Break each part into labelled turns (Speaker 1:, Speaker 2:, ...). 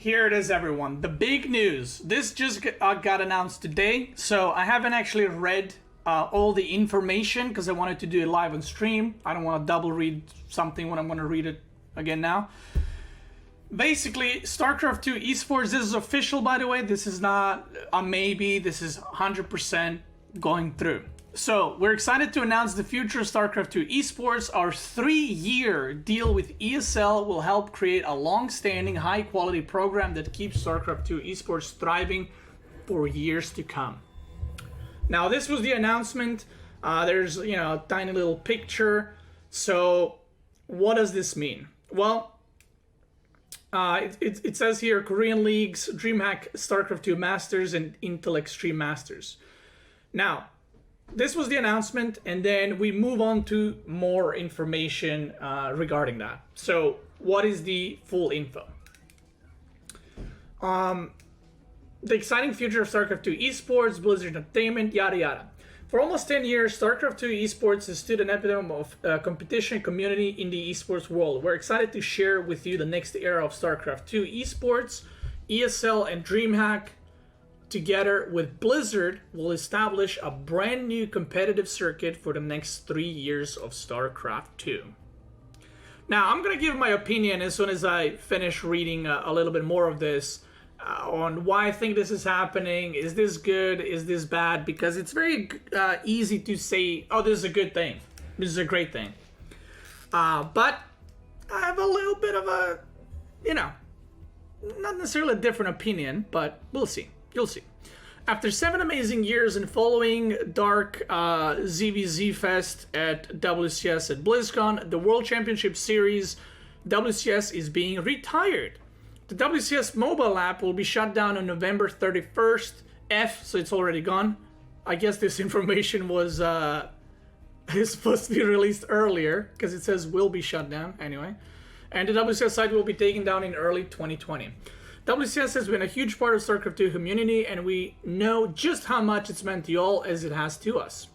Speaker 1: here it is, everyone. The big news. This just got announced today, so I haven't actually read all the information because I wanted to do it live on stream. I don't want to double read something when I'm going to read it again now. Basically, StarCraft II esports, this is official, by the way. This is not a maybe. This is 100% going through. So, we're excited to announce the future of StarCraft II esports. Our 3-year deal with ESL will help create a long-standing, high-quality program that keeps StarCraft II esports thriving for years to come. Now, this was the announcement. There's, a tiny little picture. So, what does this mean? Well, it says here Korean Leagues, DreamHack StarCraft II Masters, and Intel Extreme Masters. Now, this was the announcement, and then we move on to more information regarding that. So, what is the full info? The exciting future of StarCraft II esports, Blizzard Entertainment, yada yada. For almost 10 years, StarCraft II esports has stood an epitome of competition and community in the esports world. We're excited to share with you the next era of StarCraft II esports. ESL and DreamHack, together with Blizzard, will establish a brand new competitive circuit for the next 3 years of StarCraft II. Now, I'm going to give my opinion as soon as I finish reading a little bit more of this on why I think this is happening. Is this good? Is this bad? Because it's very easy to say, oh, this is a good thing. This is a great thing. But I have a little bit of a, not necessarily a different opinion, but we'll see. You'll see. After 7 amazing years and following Dark ZVZ Fest at WCS and BlizzCon, the World Championship Series WCS is being retired. The WCS mobile app will be shut down on November 31st. So it's already gone. I guess this information was is supposed to be released earlier because it says will be shut down anyway. And the WCS site will be taken down in early 2020. WCS has been a huge part of StarCraft II community, and we know just how much it's meant to you all as it has to us.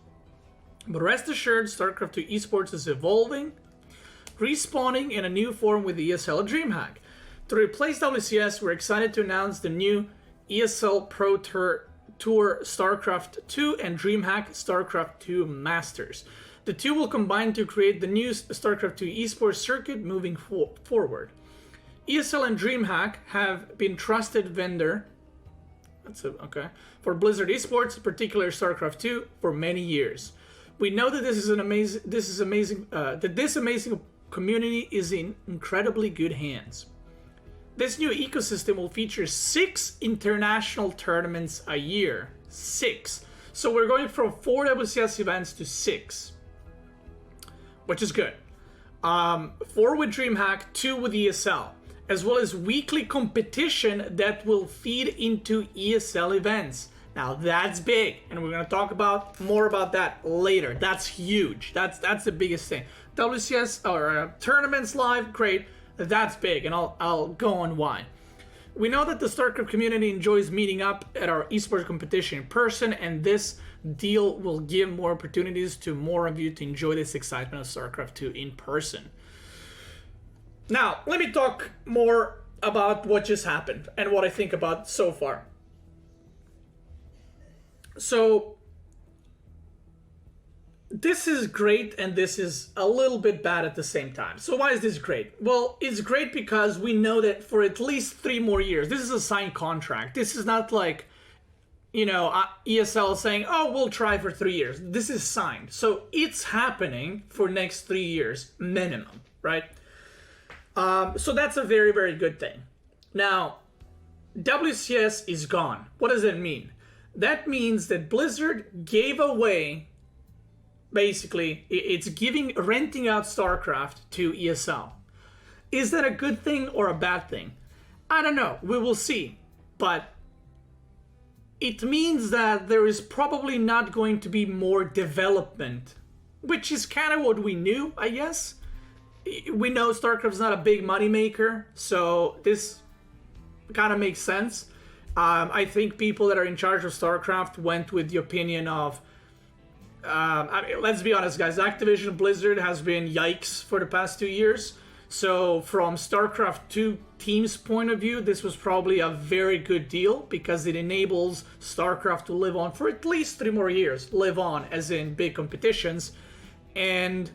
Speaker 1: But rest assured, StarCraft II esports is evolving, respawning in a new form with ESL and DreamHack. To replace WCS, we're excited to announce the new ESL Pro Tour StarCraft II and DreamHack StarCraft II Masters. The two will combine to create the new StarCraft II esports circuit moving forward. ESL and DreamHack have been trusted vendor for Blizzard Esports, particularly StarCraft II, for many years. We know that this amazing community is in incredibly good hands. This new ecosystem will feature 6 international tournaments a year. 6. So we're going from 4 WCS events to 6, which is good. 4 with DreamHack, 2 with ESL, as well as weekly competition that will feed into ESL events. Now that's big, and we're going to talk more about that later. That's huge. That's the biggest thing. WCS or tournaments live, great. That's big, and I'll go on why. We know that the StarCraft community enjoys meeting up at our esports competition in person, and this deal will give more opportunities to more of you to enjoy this excitement of StarCraft II in person. Now, let me talk more about what just happened and what I think about so far. So, this is great and this is a little bit bad at the same time. So why is this great? Well, it's great because we know that for at least 3 more years, this is a signed contract. This is not like, ESL saying, oh, we'll try for 3 years. This is signed. So it's happening for next 3 years minimum, right? So that's a very, very good thing. Now, WCS is gone. What does that mean? That means that Blizzard gave away, basically, it's renting out StarCraft to ESL. Is that a good thing or a bad thing? I don't know. We will see. But it means that there is probably not going to be more development, which is kind of what we knew, I guess. We know StarCraft's not a big moneymaker, so this kind of makes sense. I think people that are in charge of StarCraft went with the opinion of, let's be honest, guys, Activision Blizzard has been yikes for the past 2 years. So from StarCraft II team's point of view, this was probably a very good deal because it enables StarCraft to live on for at least 3 more years. Live on, as in big competitions. And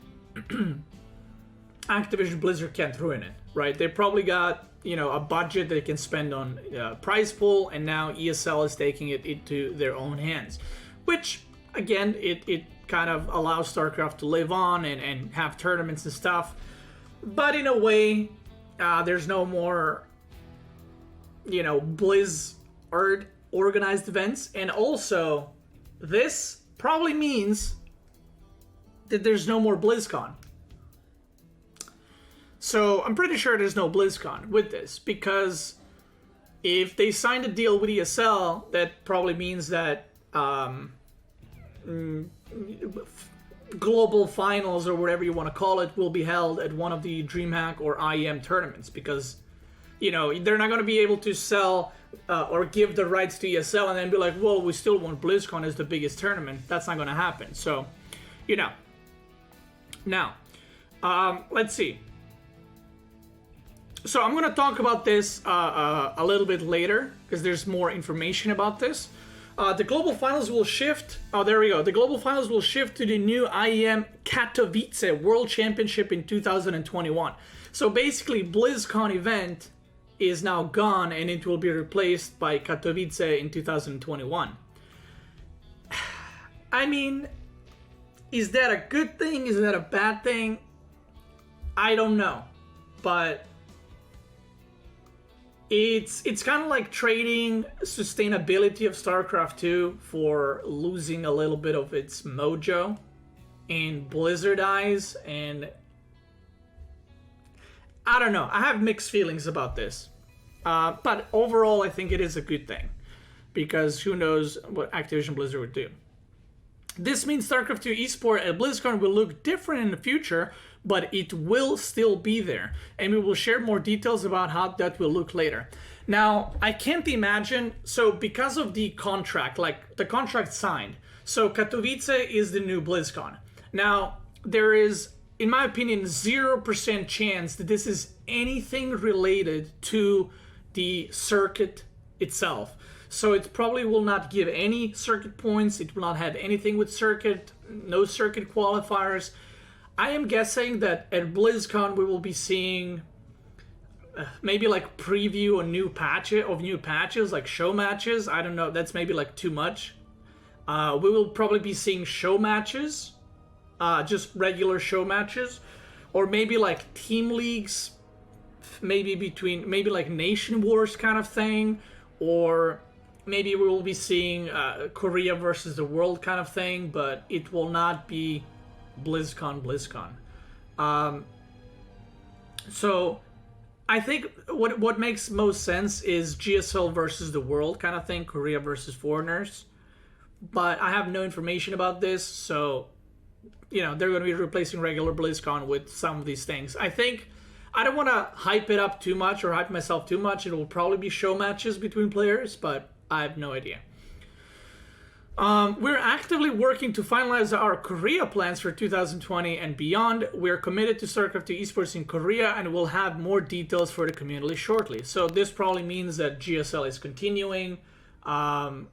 Speaker 1: Activision Blizzard can't ruin it, right? They probably got, you know, a budget they can spend on prize pool, and now ESL is taking it into their own hands. Which, again, it kind of allows StarCraft to live on and have tournaments and stuff. But in a way, there's no more, you know, Blizzard organized events. And also, this probably means that there's no more BlizzCon. So I'm pretty sure there's no BlizzCon with this, because if they signed a deal with ESL, that probably means that global finals, or whatever you want to call it, will be held at one of the DreamHack or IEM tournaments, because, you know, they're not going to be able to sell or give the rights to ESL and then be like, well, we still want BlizzCon as the biggest tournament. That's not going to happen. So, you know. Now, let's see. So I'm going to talk about this a little bit later, because there's more information about this. The global finals will shift. Oh, there we go. The global finals will shift to the new IEM Katowice World Championship in 2021. So basically, BlizzCon event is now gone, and it will be replaced by Katowice in 2021. I mean, is that a good thing? Is that a bad thing? I don't know, but it's kind of like trading sustainability of StarCraft II for losing a little bit of its mojo in Blizzard eyes, and I don't know. I have mixed feelings about this, but overall I think it is a good thing, because who knows what Activision Blizzard would do. This means StarCraft II eSport at BlizzCon will look different in the future, but it will still be there. And we will share more details about how that will look later. Now, I can't imagine, so because of the contract, like the contract signed, so Katowice is the new BlizzCon. Now, there is, in my opinion, 0% chance that this is anything related to the circuit itself. So it probably will not give any circuit points. It will not have anything with circuit, no circuit qualifiers. I am guessing that at BlizzCon we will be seeing maybe like preview of new patches, like show matches. I don't know. That's maybe like too much. We will probably be seeing show matches, just regular show matches, or maybe like team leagues, maybe like Nation Wars kind of thing, or maybe we will be seeing Korea versus the world kind of thing, but it will not be BlizzCon. So I think what makes most sense is GSL versus the world kind of thing, Korea versus foreigners. But I have no information about this, so, you know, they're going to be replacing regular BlizzCon with some of these things. I think I don't want to hype it up too much or hype myself too much. It will probably be show matches between players, but I have no idea. We're actively working to finalize our Korea plans for 2020 and beyond. We're committed to StarCraft II esports in Korea, and we'll have more details for the community shortly. So this probably means that GSL is continuing, and,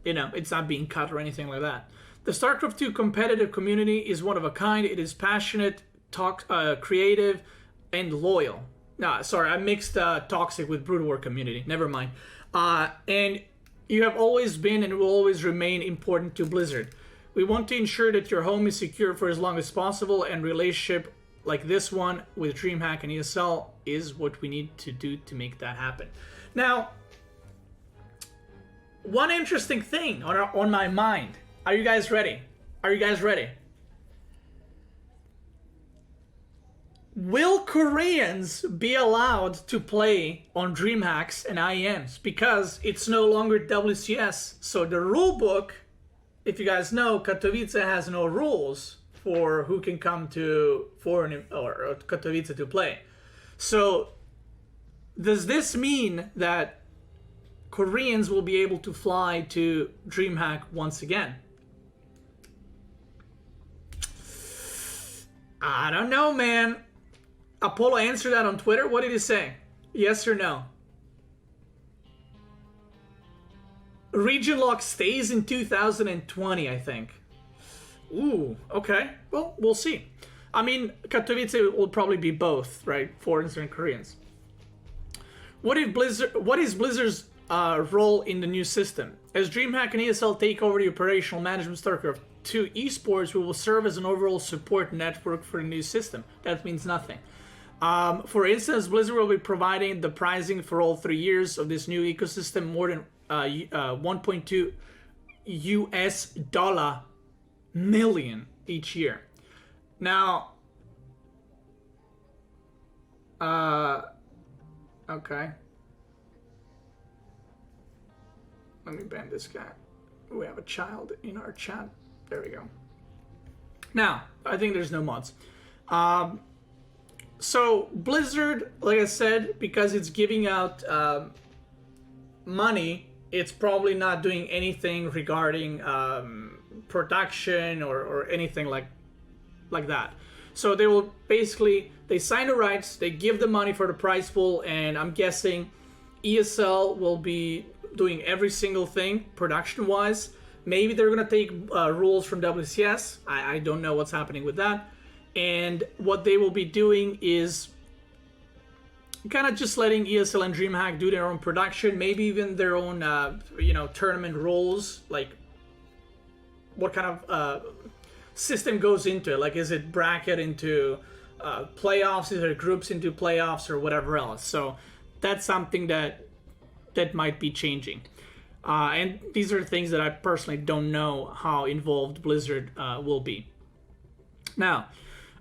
Speaker 1: you know, it's not being cut or anything like that. The StarCraft II competitive community is one of a kind. It is passionate, creative, and loyal. No, sorry, I mixed toxic with Brood War community. Never mind. And you have always been and will always remain important to Blizzard. We want to ensure that your home is secure for as long as possible, and relationship like this one with DreamHack and ESL is what we need to do to make that happen. Now, one interesting thing on my mind. Are you guys ready? Are you guys ready? Will Koreans be allowed to play on DreamHacks and IEMs? Because it's no longer WCS. So the rule book, if you guys know, Katowice has no rules for who can come to foreign or Katowice to play. So does this mean that Koreans will be able to fly to DreamHack once again? I don't know, man. Apollo answered that on Twitter. What did he say? Yes or no? Region lock stays in 2020, I think. Ooh, okay. Well, we'll see. I mean, Katowice will probably be both, right? Foreigners and Koreans. What is Blizzard's role in the new system? As DreamHack and ESL take over the operational management StarCraft II esports, we will serve as an overall support network for the new system. That means nothing. For instance, Blizzard will be providing the pricing for all 3 years of this new ecosystem, more than 1.2 US dollar million each year. Now, okay. Let me ban this guy. We have a child in our chat. There we go. Now, I think there's no mods. So Blizzard, like I said, because it's giving out money, it's probably not doing anything regarding production or anything like that. So they will basically, they sign the rights, they give the money for the prize pool, and I'm guessing ESL will be doing every single thing production-wise. Maybe they're going to take rules from WCS. I don't know what's happening with that. And what they will be doing is kind of just letting ESL and DreamHack do their own production, maybe even their own, tournament rules, like what kind of system goes into it. Like, is it bracket into playoffs? Is it groups into playoffs or whatever else? So that's something that might be changing. And these are things that I personally don't know how involved Blizzard will be. Now,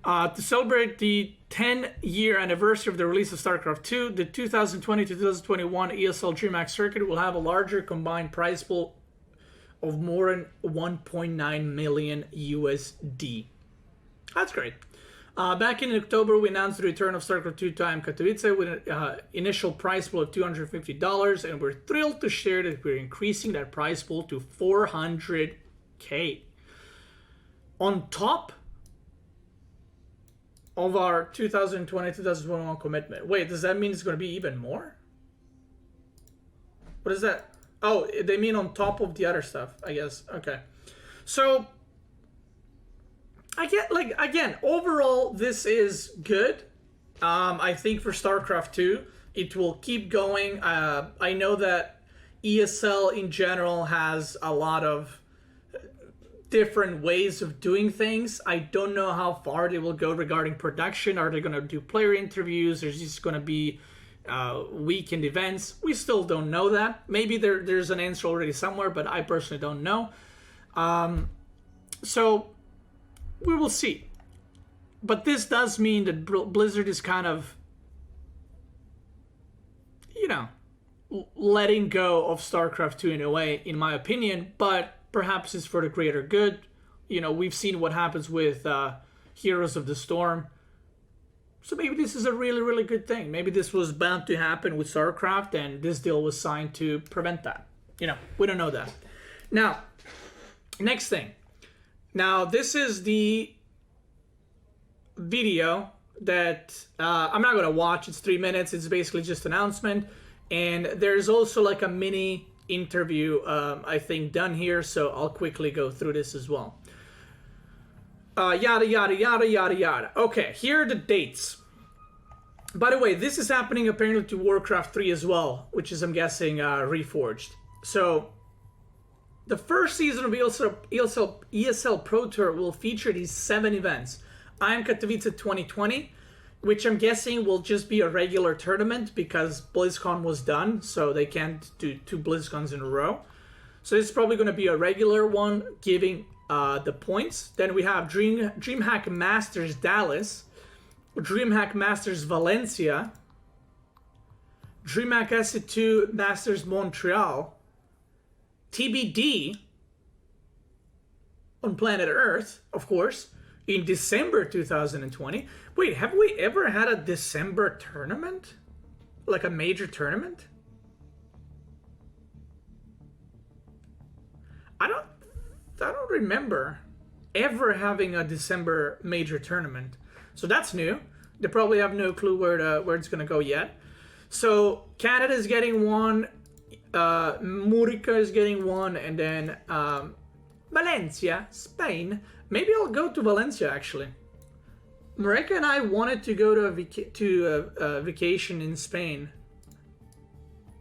Speaker 1: to celebrate the 10-year anniversary of the release of StarCraft II, the 2020-2021 ESL DreamHack circuit will have a larger combined prize pool of more than 1.9 million USD. That's great. Back in October, we announced the return of StarCraft II Time Katowice with an initial prize pool of $250, and we're thrilled to share that we're increasing that prize pool to $400K. On top of our 2020-2021 commitment. Wait, does that mean it's going to be even more? What is that? Oh, they mean on top of the other stuff, I guess. Okay. So, I get, like, again, overall, this is good. I think for StarCraft II, it will keep going. I know that ESL in general has a lot of different ways of doing things. I don't know how far they will go regarding production. Are they going to do player interviews? There's just going to be weekend events. We still don't know that. Maybe there's an answer already somewhere, but I personally don't know. So we will see. But this does mean that Blizzard is kind of, letting go of StarCraft II in a way, in my opinion, but perhaps it's for the greater good. We've seen what happens with Heroes of the Storm. So maybe this is a really, really good thing. Maybe this was bound to happen with StarCraft, and this deal was signed to prevent that. We don't know that. Now, next thing. Now, this is the video that I'm not going to watch. It's 3 minutes. It's basically just an announcement. And there's also like a mini interview, I think, done here. So I'll quickly go through this as well. Yada, yada, yada, yada, yada. Okay, here are the dates. By the way, this is happening apparently to Warcraft 3 as well, which is, I'm guessing, Reforged. So the first season of ESL Pro Tour will feature these 7 events. IM Katowice 2020, which I'm guessing will just be a regular tournament because BlizzCon was done, so they can't do 2 BlizzCons in a row. So this is probably going to be a regular one, giving the points. Then we have DreamHack Masters Dallas, DreamHack Masters Valencia, DreamHack SC2 Masters Montreal, TBD on planet Earth, of course, in December 2020. Wait, have we ever had a December tournament? Like a major tournament? I don't remember. ever having a December major tournament. So that's new. They probably have no clue where it's going to go yet. So Canada is getting one, Murica is getting one, and then Valencia, Spain. Maybe I'll go to Valencia, actually. Murica and I wanted to go to a vacation in Spain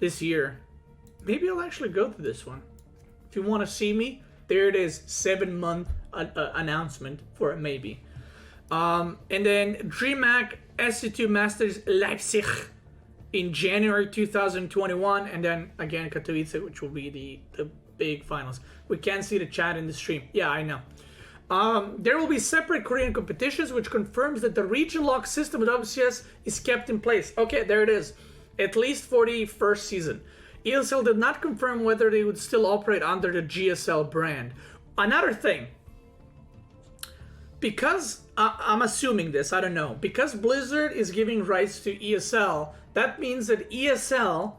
Speaker 1: this year. Maybe I'll actually go to this one. If you want to see me, there it is, 7-month announcement for a maybe. And then DreamHack SC2 Masters Leipzig in January 2021, and then again Katowice, which will be the big finals. We can't see the chat in the stream. Yeah, I know. There will be separate Korean competitions, which confirms that the region lock system of WCS is kept in place. Okay, there it is. At least for the first season. ESL did not confirm whether they would still operate under the GSL brand. Another thing, because I'm assuming this, I don't know, because Blizzard is giving rights to ESL, that means that ESL,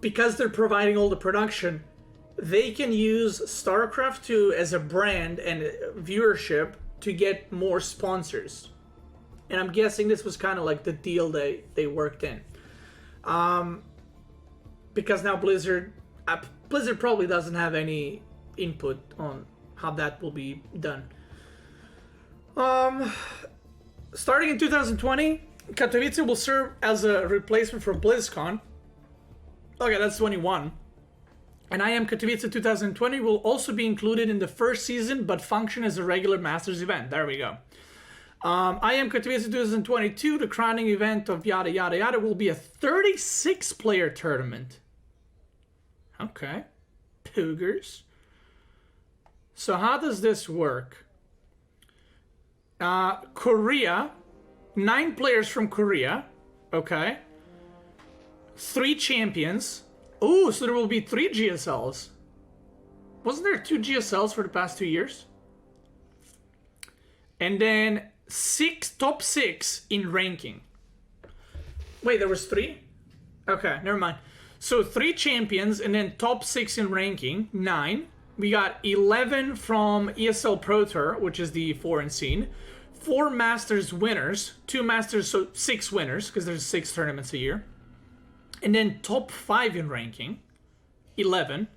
Speaker 1: because they're providing all the production, they can use StarCraft II as a brand and viewership to get more sponsors. And I'm guessing this was kind of like the deal they worked in. Because now Blizzard probably doesn't have any input on how that will be done. Starting in 2020, Katowice will serve as a replacement for BlizzCon. Okay, that's 21. And IM Katowice 2020 will also be included in the first season, but function as a regular Masters event. There we go. IM Katowice 2022, the crowning event of yada yada yada, will be a 36-player tournament. Okay. Poogers. So how does this work? Korea, 9 players from Korea. Okay. 3 champions. Oh, so there will be 3 GSLs. Wasn't there 2 GSLs for the past 2 years? And then top 6 in ranking. Wait, there was 3? Okay, never mind. So 3 champions and then top 6 in ranking, 9. We got 11 from ESL Pro Tour, which is the foreign scene. 4 Masters winners, 2 Masters, so 6 winners, because there's 6 tournaments a year. And then top 5 in ranking, 11.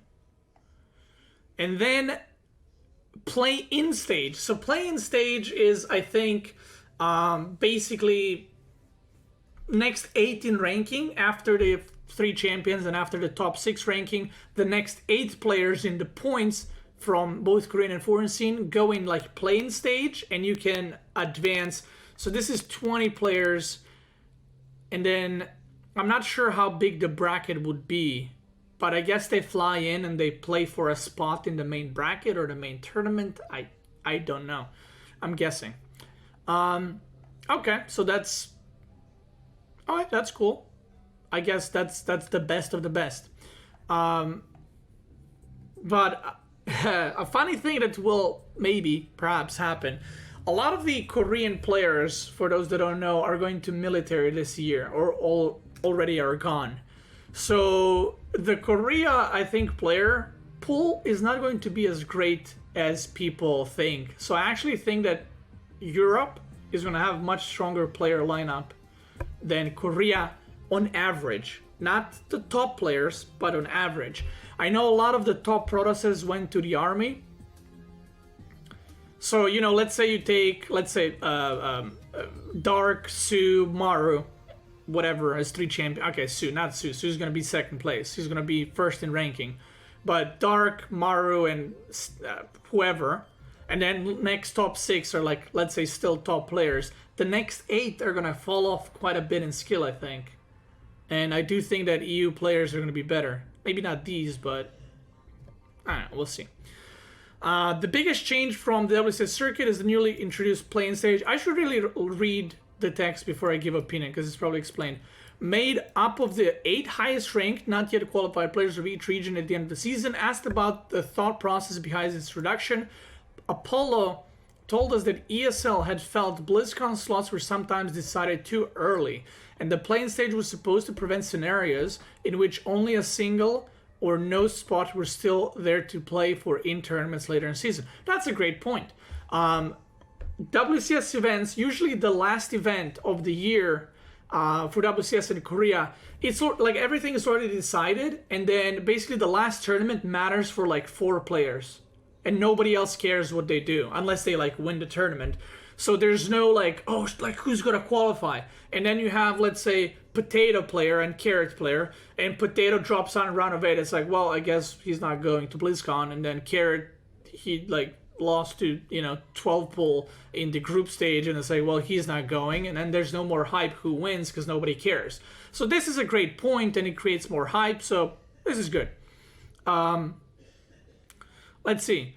Speaker 1: And then play-in stage. So play-in stage is, I think, basically next 8 in ranking after the 3 champions and after the top 6 ranking. The next 8 players in the points from both Korean and foreign scene go in like play-in stage, and you can advance. So this is 20 players, and then I'm not sure how big the bracket would be, but I guess they fly in and they play for a spot in the main bracket or the main tournament. I don't know. I'm guessing. Okay, so that's... Alright, that's cool. I guess that's the best of the best. But a funny thing that will maybe, perhaps happen, a lot of the Korean players, for those that don't know, are going to military this year, or already are gone. So the Korea, I think, player pool is not going to be as great as people think. So I actually think that Europe is going to have much stronger player lineup than Korea on average. Not the top players, but on average. I know a lot of the top Protoses went to the army. So, you know, let's say you take, Dark, Sue, Maru, whatever, as 3 champions. Okay, Sue, not Sue. Sue's going to be 2nd place. He's going to be 1st in ranking. But Dark, Maru, and whoever. And then next top 6 are like, let's say, still top players. The next 8 are going to fall off quite a bit in skill, I think. And I do think that EU players are going to be better. Maybe not these, but I don't know, we'll see. The biggest change from the WCS circuit is the newly introduced play-in stage. I should really read the text before I give opinion, because it's probably explained. Made up of the 8 highest ranked, not yet qualified players of each region at the end of the season. Asked about the thought process behind its introduction, Apollo told us that ESL had felt BlizzCon slots were sometimes decided too early, and the play-in stage was supposed to prevent scenarios in which only a single or no spot were still there to play for in tournaments later in the season. That's a great point. WCS events, usually the last event of the year for WCS in Korea, it's like everything is already decided, and then basically the last tournament matters for like 4 players, and nobody else cares what they do unless they like win the tournament. So there's no like, oh, like who's gonna qualify? And then you have, let's say, potato player and carrot player, and potato drops on round of 8. It's like, well, I guess he's not going to BlizzCon, and then carrot, he like lost to 12 pool in the group stage, and it's like, well, he's not going, and then there's no more hype who wins because nobody cares. So this is a great point, and it creates more hype. So this is good. Let's see.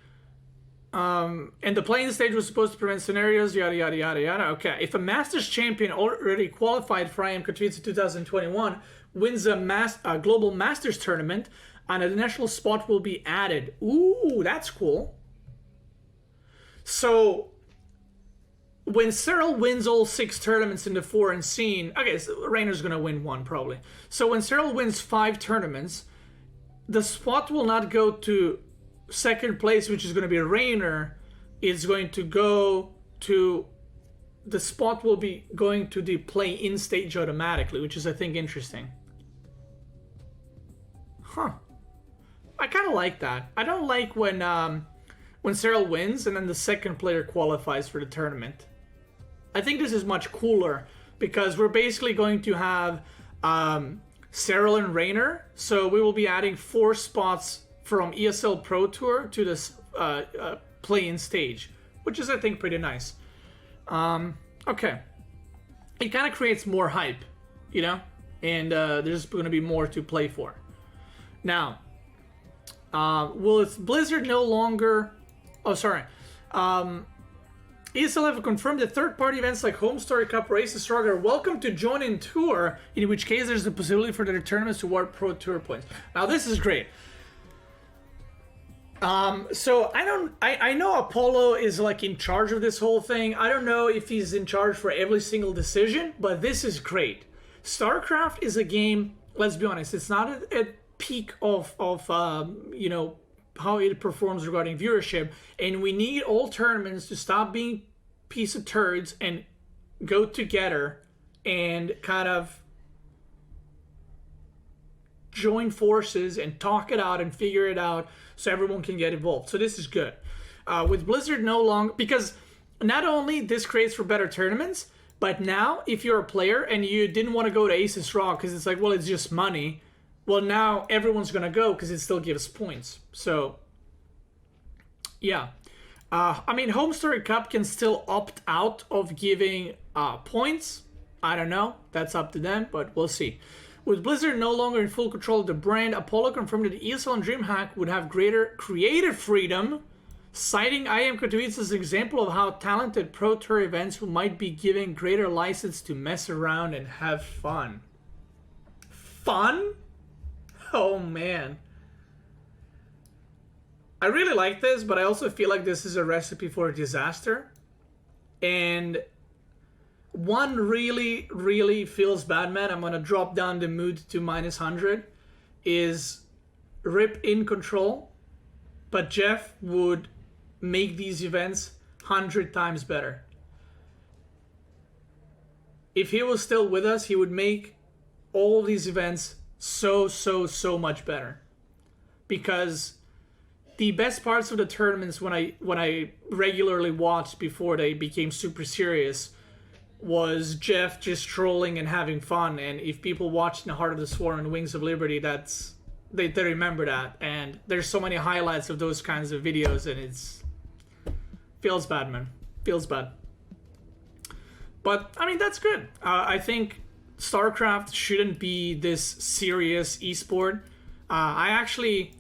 Speaker 1: And the playing stage was supposed to prevent scenarios, yada, yada, yada, yada. Okay, if a Masters champion already qualified for IM Katowice 2021 wins a global Masters tournament, and a national spot will be added. Ooh, that's cool. So, when Cyril wins all 6 tournaments in the foreign scene, okay, so Rainer's going to win 1 probably. So when Cyril wins 5 tournaments, the spot will not go to second place, which is going to be Rainer. It's going to go to, the spot will be going to the play-in stage automatically, which is, I think, interesting. Huh. I kind of like that. I don't like when Cyril wins and then the second player qualifies for the tournament. I think this is much cooler because we're basically going to have Cyril and Rainer. So we will be adding 4 spots from ESL Pro Tour to this play-in stage, which is, I think, pretty nice. Okay. It kind of creates more hype, and there's going to be more to play for. Now, will Blizzard no longer... Oh, sorry. ESL have confirmed that third-party events like Home Story Cup races are welcome to join in tour, in which case there's the possibility for their tournaments to award Pro Tour points. Now, this is great. So I know Apollo is like in charge of this whole thing. I don't know if he's in charge for every single decision, but this is great. StarCraft is a game, let's be honest, it's not at peak of how it performs regarding viewership, and we need all tournaments to stop being piece of turds and go together and kind of join forces and talk it out and figure it out so everyone can get involved. So this is good. With Blizzard no longer, because not only this creates for better tournaments, but now if you're a player and you didn't want to go to Aces Raw because it's like, well, it's just money, well, now everyone's going to go because it still gives points. So, yeah. I mean, Home Story Cup can still opt out of giving points. I don't know. That's up to them, but we'll see. With Blizzard no longer in full control of the brand, Apollo confirmed that ESL and DreamHack would have greater creative freedom, citing IM Katowice as an example of how talented Pro Tour events might be given greater license to mess around and have fun. Fun? Oh, man. I really like this, but I also feel like this is a recipe for a disaster. And one really, really feels bad, man. I'm going to drop down the mood to -100. Is RIP in control, but Jeff would make these events 100 times better. If he was still with us, he would make all these events so much better. Because the best parts of the tournaments when I regularly watched before they became super serious was Jeff just trolling and having fun. And if people watched The Heart of the Swarm and Wings of Liberty, they remember that. And there's so many highlights of those kinds of videos, and it's feels bad, man. Feels bad. But I mean, that's good. I think StarCraft shouldn't be this serious esport. I actually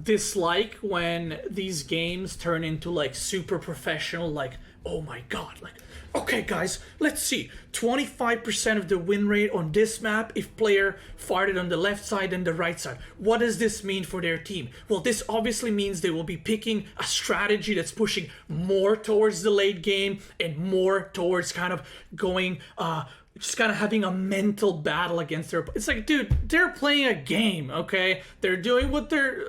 Speaker 1: dislike when these games turn into like super professional, like, oh my god, like, okay guys, let's see, 25% of the win rate on this map if player fired it on the left side and the right side. What does this mean for their team? Well, this obviously means they will be picking a strategy that's pushing more towards the late game and more towards kind of going just kind of having a mental battle against their... It's like, dude, they're playing a game, okay? They're doing what they're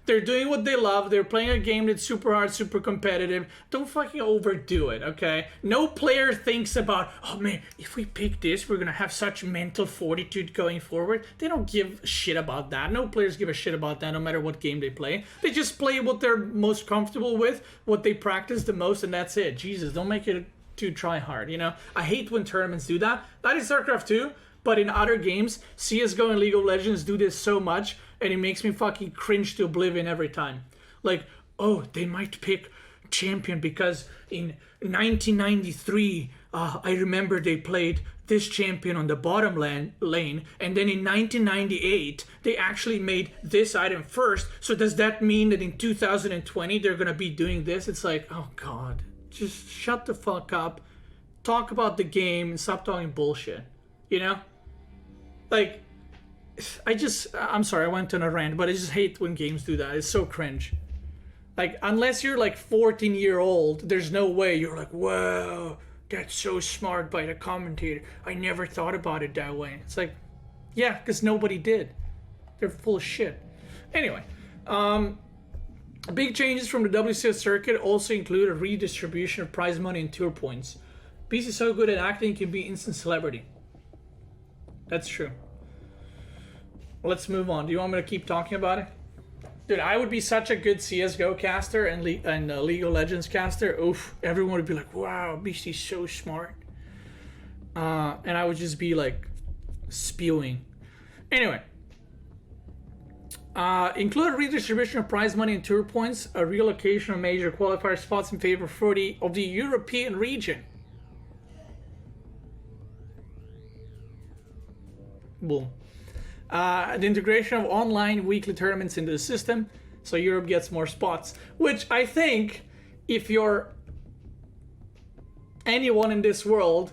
Speaker 1: They're doing what they love. They're playing a game that's super hard, super competitive. Don't fucking overdo it, okay? No player thinks about, oh man, if we pick this, we're gonna have such mental fortitude going forward. They don't give a shit about that. No players give a shit about that no matter what game they play. They just play what they're most comfortable with, what they practice the most, and that's it. Jesus, don't make it too try hard, you know? I hate when tournaments do that. That is StarCraft 2, but in other games, CSGO and League of Legends do this so much, and it makes me fucking cringe to oblivion every time. Like, oh, they might pick champion because in 1993, I remember they played this champion on the bottom lane, and then in 1998, they actually made this item first. So does that mean that in 2020, they're gonna be doing this? It's like, oh god, just shut the fuck up, talk about the game, and stop talking bullshit, you know? Like, I'm sorry, I went on a rant, but I just hate when games do that. It's so cringe. Like, unless you're like 14-year-old, there's no way you're like, whoa, that's so smart by the commentator. I never thought about it that way. It's like, yeah, because nobody did. They're full of shit. Anyway, big changes from the WCS circuit also include a redistribution of prize money and tour points. Beast is so good at acting, he can be instant celebrity. That's true. Let's move on. Do you want me to keep talking about it? Dude, I would be such a good CSGO caster and League of Legends caster. Oof, everyone would be like, wow, Beasty's so smart. And I would just be like, spewing. Anyway. Include redistribution of prize money and tour points, a relocation of major qualifier spots in favor of the European region. Boom. The integration of online weekly tournaments into the system, so Europe gets more spots. Which I think, if you're anyone in this world,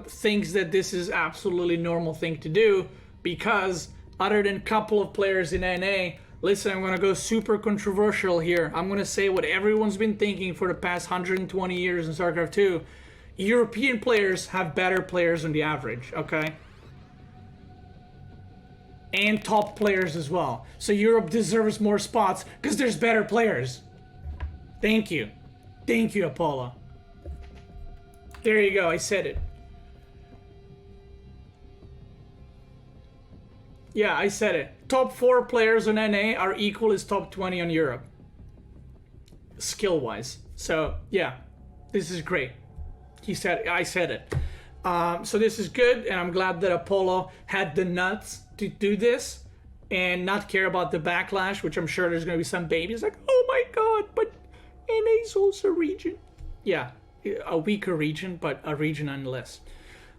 Speaker 1: thinks that this is absolutely normal thing to do, because other than a couple of players in NA, listen, I'm gonna go super controversial here. I'm gonna say what everyone's been thinking for the past 120 years in StarCraft II. European players have better players than the average, okay? And top players as well. So Europe deserves more spots because there's better players. Thank you. Thank you, Apollo. There you go, I said it. Yeah, I said it. Top 4 players on NA are equal as top 20 on Europe. Skill-wise. So, yeah. This is great. I said it. So this is good, and I'm glad that Apollo had the nuts to do this and not care about the backlash, which I'm sure there's going to be some babies like, oh my god, but NA's also a region. Yeah, a weaker region, but a region nonetheless.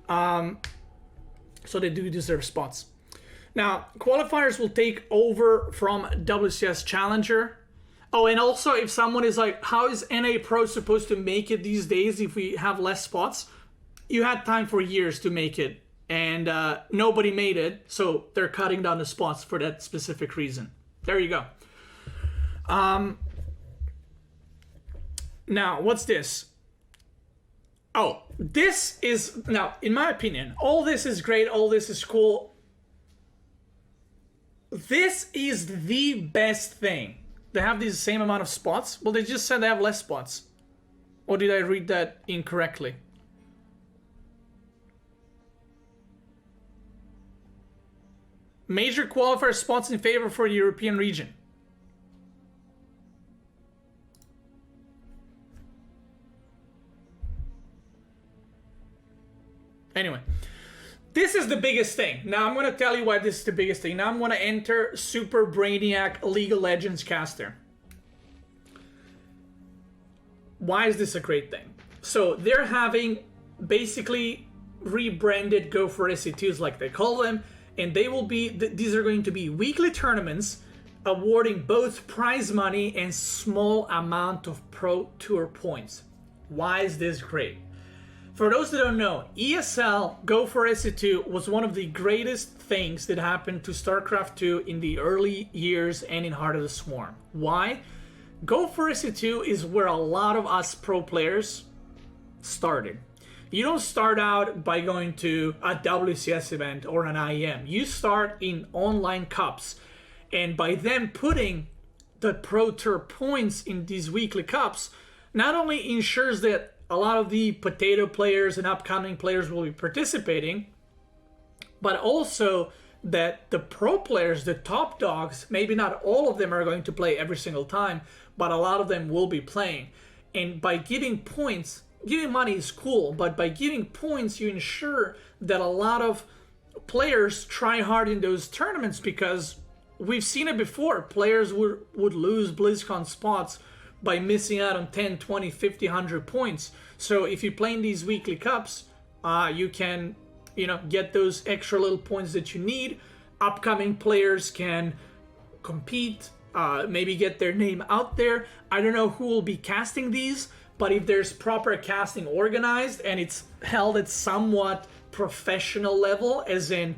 Speaker 1: So they do deserve spots. Now, qualifiers will take over from WCS Challenger. Oh, and also if someone is like, how is NA Pro supposed to make it these days if we have less spots? You had time for years to make it, and nobody made it, so they're cutting down the spots for that specific reason. There you go. Now, what's this? Oh, this is, now, in my opinion, all this is great, all this is cool. This is the best thing. They have the same amount of spots? Well, they just said they have less spots. Or did I read that incorrectly? Major qualifier spots in favor for the European region. Anyway, this is the biggest thing. Now I'm going to tell you why this is the biggest thing. Now I'm going to enter Super Brainiac League of Legends caster. Why is this a great thing? So they're having basically rebranded Go for SC2s like they call them. And they will be, these are going to be weekly tournaments awarding both prize money and small amount of Pro Tour points. Why is this great? For those that don't know, ESL Go for SC2 was one of the greatest things that happened to StarCraft II in the early years and in Heart of the Swarm. Why? Go for SC2 is where a lot of us pro players started. You don't start out by going to a WCS event or an IEM. You start in online cups. And by them putting the Pro Tour points in these weekly cups not only ensures that a lot of the potato players and upcoming players will be participating, but also that the pro players, the top dogs, maybe not all of them are going to play every single time, but a lot of them will be playing. And by giving points, giving money is cool, but by giving points, you ensure that a lot of players try hard in those tournaments, because we've seen it before. Players would lose BlizzCon spots by missing out on 10, 20, 50, 100 points. So if you play in these weekly cups, you can, get those extra little points that you need. Upcoming players can compete, maybe get their name out there. I don't know who will be casting these, but if there's proper casting organized and it's held at somewhat professional level, as in,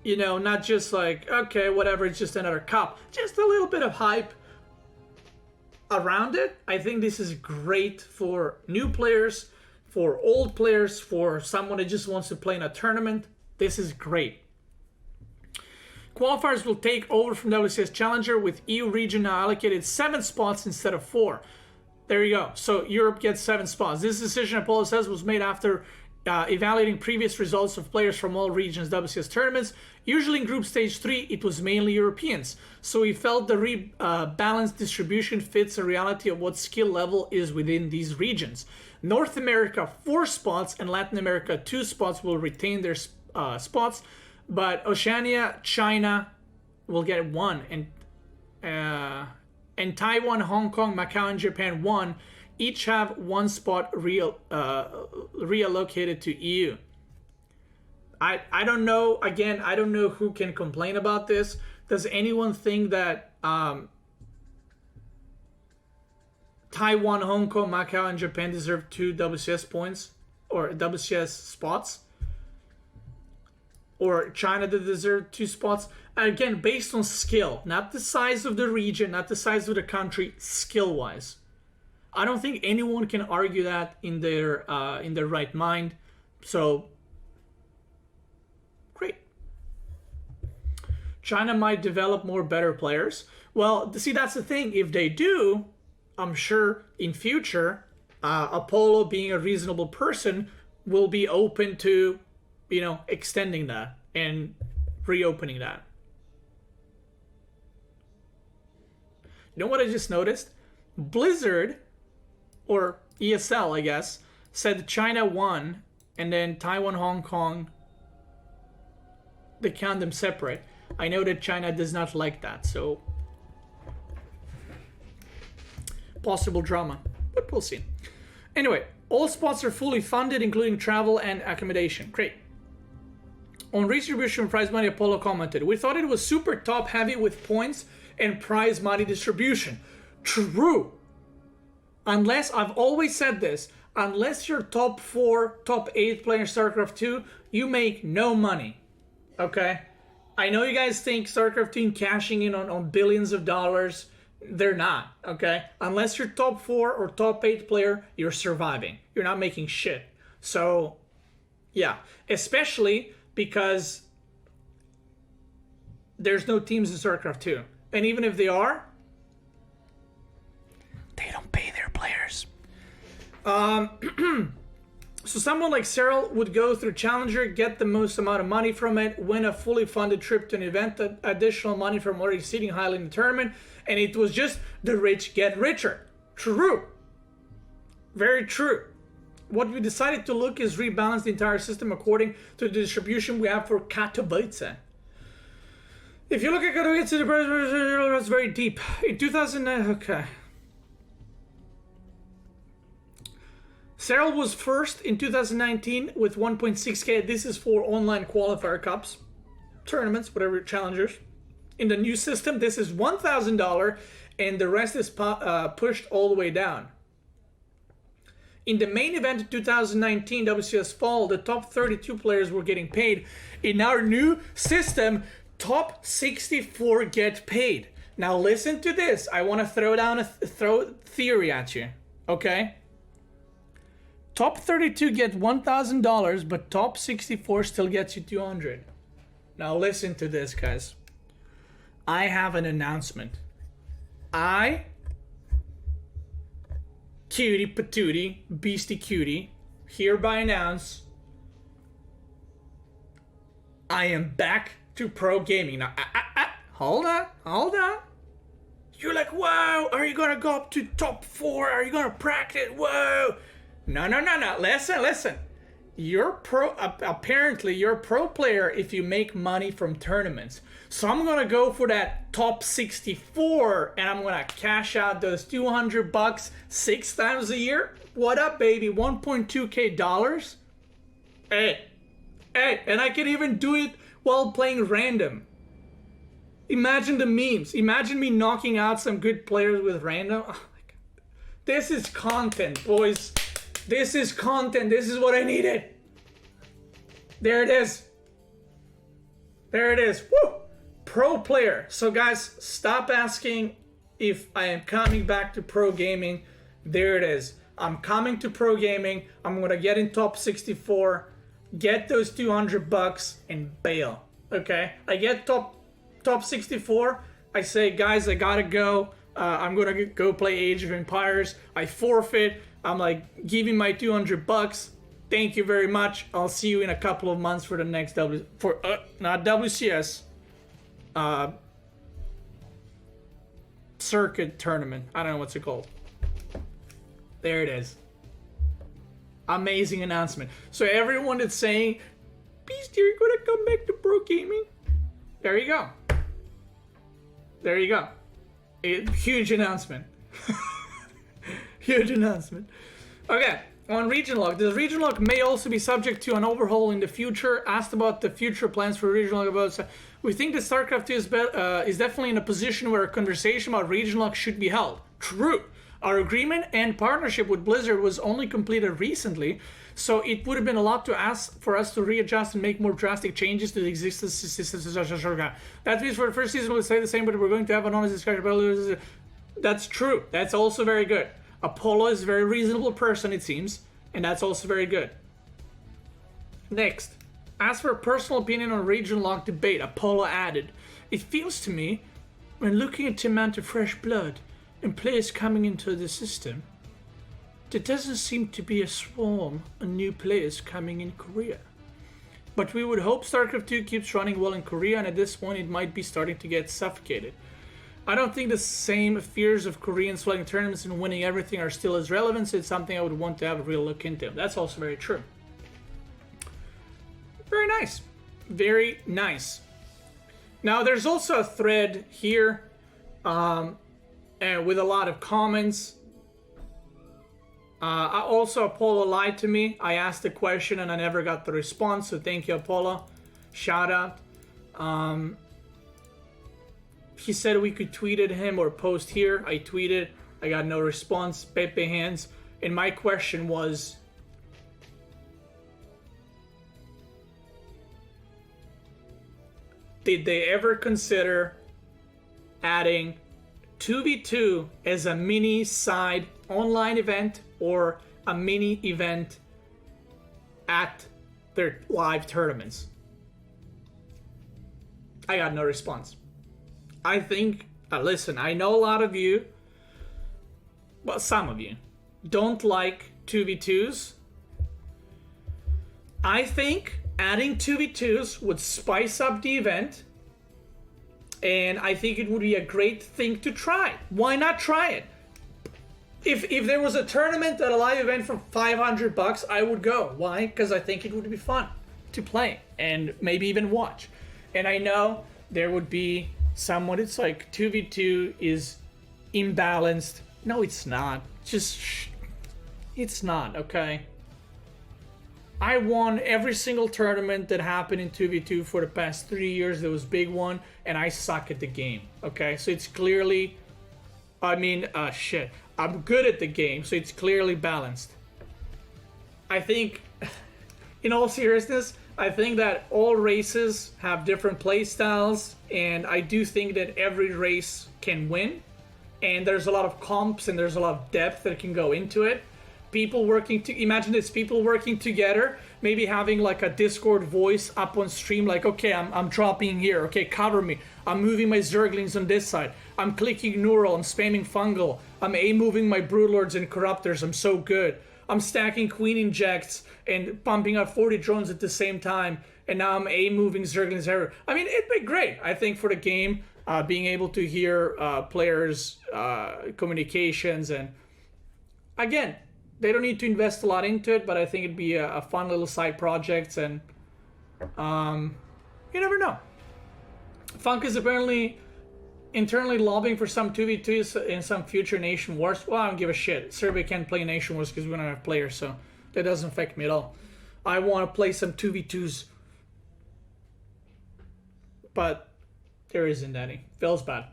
Speaker 1: not just like, okay, whatever, it's just another cup, just a little bit of hype around it. I think this is great for new players, for old players, for someone that just wants to play in a tournament. This is great. Qualifiers will take over from WCS Challenger, with EU region now allocated 7 spots instead of 4. There you go. So Europe gets 7 spots. This decision, Apollo says, was made after evaluating previous results of players from all regions WCS tournaments. Usually in group stage 3, it was mainly Europeans. So we felt the balanced distribution fits a reality of what skill level is within these regions. North America 4 spots and Latin America 2 spots will retain their spots, but Oceania, China will get 1, and Taiwan, Hong Kong, Macau, and Japan 1 each have 1 spot reallocated to EU. I don't know. Again, I don't know who can complain about this. Does anyone think that Taiwan, Hong Kong, Macau, and Japan deserve 2 WCS points or WCS spots? Or China that deserve 2 spots? Again, based on skill, not the size of the region, not the size of the country, skill-wise. I don't think anyone can argue that in their right mind. So, great. China might develop more better players. Well, see, that's the thing. If they do, I'm sure in future, Apollo, being a reasonable person, will be open to, extending that and reopening that. You know what I just noticed? Blizzard, or ESL, I guess, said China won, and then Taiwan, Hong Kong, they count them separate. I know that China does not like that, so possible drama, but we'll see. Anyway, all spots are fully funded, including travel and accommodation. Great. On redistribution of prize money, Apollo commented, "We thought it was super top heavy with points and prize money distribution." True. Unless, I've always said this, unless you're top 4, top 8 player in StarCraft II, you make no money. Okay? I know you guys think StarCraft II cashing in on billions of dollars. They're not. Okay? Unless you're top 4 or top 8 player, you're surviving. You're not making shit. So, yeah. Especially because there's no teams in StarCraft II. And even if they are, they don't pay their players. So someone like Cyril would go through Challenger, get the most amount of money from it, win a fully funded trip to an event, additional money from already seeding highly in the tournament, and it was just the rich get richer. True. Very true. What we decided to look is rebalance the entire system according to the distribution we have for Katowice. If you look at Katowice, the price is very deep. In 2009, okay. Cyril was first in 2019 with 1.6k. This is for online qualifier cups, tournaments, whatever, challengers. In the new system, this is $1,000, and the rest is pushed all the way down. In the main event in 2019 WCS Fall, the top 32 players were getting paid. In our new system, top 64 get paid. Now listen to this. I want to throw down a theory at you, okay? Top 32 get $1,000, but top 64 still gets you $200. Now listen to this, guys. I have an announcement. I, Cutie Patootie, Beastyqt, hereby announce I am back to pro gaming. Now, hold on. You're like, whoa, are you gonna go up to top 4? Are you gonna practice? Whoa. No. Listen. Apparently you're a pro player if you make money from tournaments. So I'm gonna go for that top 64 and I'm gonna cash out those $200 6 times a year. What up, baby? 1.2k dollars? Hey, and I can even do it while playing random. Imagine the memes. Imagine me knocking out some good players with random. Oh my god. This is content, boys. This is content. This is what I needed. There it is. Woo! Pro player. So guys, stop asking if I am coming back to pro gaming. There it is. I'm coming to pro gaming. I'm gonna get in top 64, get those $200 and bail. Okay? I get top 64. I say, guys, I gotta go. I'm gonna go play Age of Empires. I forfeit. I'm like, give me my $200. Thank you very much. I'll see you in a couple of months for the next not WCS, circuit tournament. I don't know what's it called. There it is. Amazing announcement. So everyone that's saying, Beast, you're gonna come back to pro gaming. There you go. A huge announcement. Huge announcement. Okay, on Region Lock. The Region Lock may also be subject to an overhaul in the future. Asked about the future plans for Region Lock. We think that StarCraft II is definitely in a position where a conversation about Region Lock should be held. True. Our agreement and partnership with Blizzard was only completed recently, so it would have been a lot to ask for us to readjust and make more drastic changes to the existing systems. That means for the first season we'll say the same, but we're going to have an honest discussion about it. That's true. That's also very good. Apollo is a very reasonable person, it seems, and that's also very good. Next, as for a personal opinion on region lock debate, Apollo added, it feels to me, when looking at the amount of fresh blood and players coming into the system, there doesn't seem to be a swarm of new players coming in Korea. But we would hope StarCraft II keeps running well in Korea, and at this point it might be starting to get suffocated. I don't think the same fears of Koreans playing tournaments and winning everything are still as relevant, so it's something I would want to have a real look into. That's also very true. Very nice. Very nice. Now, there's also a thread here with a lot of comments. Also, Apollo lied to me. I asked the question and I never got the response, so thank you, Apollo. Shout out. He said we could tweet at him or post here. I tweeted. I got no response. Pepe hands. And my question was, did they ever consider adding 2v2 as a mini side online event or a mini event at their live tournaments? I got no response. I think, listen, I know a lot of you, well, some of you, don't like 2v2s. I think adding 2v2s would spice up the event, and I think it would be a great thing to try. Why not try it? If there was a tournament at a live event for $500, I would go. Why? Because I think it would be fun to play and maybe even watch. And I know there would be someone, it's like 2v2 is imbalanced. No, it's not. It's not, okay? I won every single tournament that happened in 2v2 for the past 3 years. There was big one, and I suck at the game, okay? So it's clearly, I'm good at the game, so it's clearly balanced. I think, in all seriousness, I think that all races have different play styles, and I do think that every race can win, and there's a lot of comps and there's a lot of depth that can go into it. people working to imagine this, people working together, maybe having like a Discord voice up on stream, like, okay, I'm dropping here, okay, cover me, I'm moving my Zerglings on this side, I'm clicking Neural, I'm spamming Fungal, I'm A-moving my Broodlords and Corruptors, I'm so good, I'm stacking Queen Injects and pumping out 40 drones at the same time, and now I'm A-moving Zerglings everywhere. I mean, it'd be great, I think, for the game, being able to hear players' communications, and again, they don't need to invest a lot into it, but I think it'd be a fun little side project, and you never know. Funk is apparently internally lobbying for some 2v2s in some future Nation Wars. Well, I don't give a shit. Serbia can't play Nation Wars because we don't have players, so that doesn't affect me at all. I want to play some 2v2s, but there isn't any. Feels bad.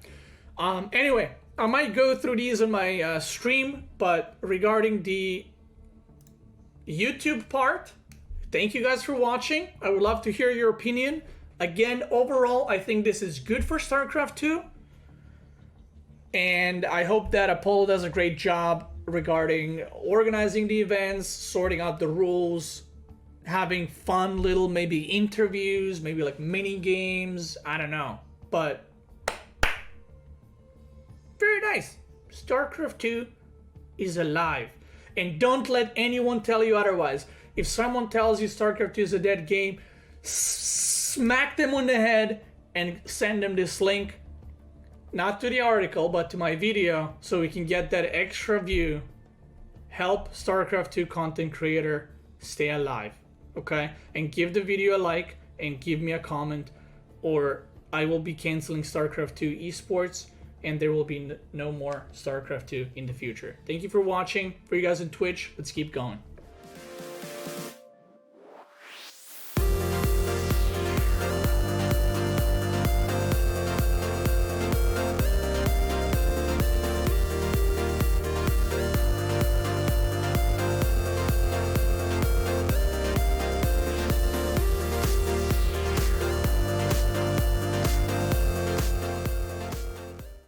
Speaker 1: Anyway, I might go through these on my stream, but regarding the YouTube part, thank you guys for watching. I would love to hear your opinion. Again, overall, I think this is good for StarCraft II. And I hope that Apollo does a great job regarding organizing the events, sorting out the rules, having fun little maybe interviews, maybe like mini games, I don't know. But very nice. StarCraft II is alive. And don't let anyone tell you otherwise. If someone tells you StarCraft II is a dead game, smack them on the head and send them this link. Not to the article, but to my video, so we can get that extra view. Help StarCraft II content creator stay alive. Okay? And give the video a like and give me a comment, or I will be canceling StarCraft II esports, and there will be no more StarCraft II in the future. Thank you for watching. For you guys on Twitch, let's keep going.